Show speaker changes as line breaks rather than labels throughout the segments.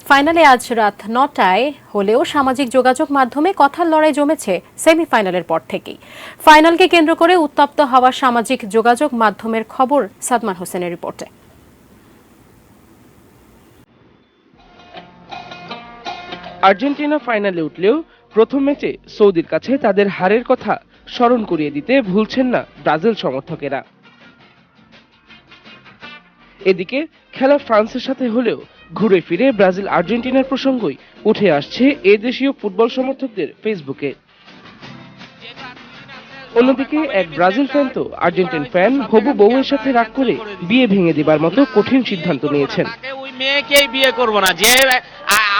ফাইনালে আজ রাত ৯টায় হলেও সামাজিক যোগাযোগ মাধ্যমে কথার লড়াই জমেছে সেমিফাইনালের পর থেকেই। ফাইনালকে কেন্দ্র করে উত্তপ্ত হওয়া সামাজিক যোগাযোগ মাধ্যমের খবর সাদমান হোসেনের রিপোর্টে।
আর্জেন্টিনা ফাইনালে উঠলেও প্রথম ম্যাচে সৌদির কাছে তাদের হারের কথা স্মরণ করিয়ে দিতে ভুলছেন না ব্রাজিল সমর্থকেরা। এদিকে খেলা ফ্রান্সের সাথে হলেও ঘুরে ফিরে ব্রাজিল আর্জেন্টিনার প্রসঙ্গই উঠে আসছে এ দেশীয় ফুটবল সমর্থকদের ফেসবুকে। অন্যদিকে এক ব্রাজিল ফ্যান তো আর্জেন্টিন ফ্যান হবু বউয়ের সাথে রাগ করে বিয়ে ভেঙে দেবার মতো কঠিন সিদ্ধান্ত নিয়েছেন।
ওই মেয়েকেই বিয়ে করব না, যে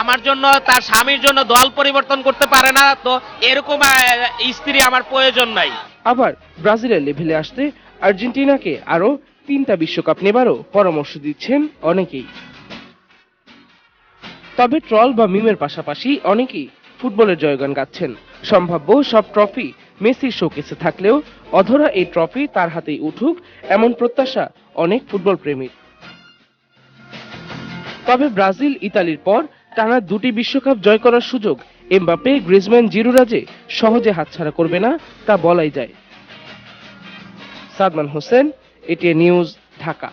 আমার জন্য তার স্বামীর জন্য দল পরিবর্তন করতে পারে না, তো এরকম স্ত্রী আমার প্রয়োজন নাই।
আবার ব্রাজিলের লেভেলে আসতে আর্জেন্টিনাকে আরো 3টা বিশ্বকাপ নেবারও পরামর্শ দিচ্ছেন অনেকেই। তবে ট্রল বা মিমের পাশাপাশি অনেকেই ফুটবলের জয়গান গাচ্ছেন। সম্ভাব্য সব ট্রফি মেসির শোকেসে থাকলেও অধরা এই ট্রফি তার হাতেই উঠুক এমন প্রত্যাশা অনেক ফুটবল প্রেমীর। তবে ব্রাজিল ইতালির পর টানা 2টি বিশ্বকাপ জয় করার সুযোগ এমবাপ্পে, গ্রিজমান, জিরুরা যে সহজে হাতছাড়া করবে না তা বলাই যায়। Sadman Hossain, ATN news, Dhaka.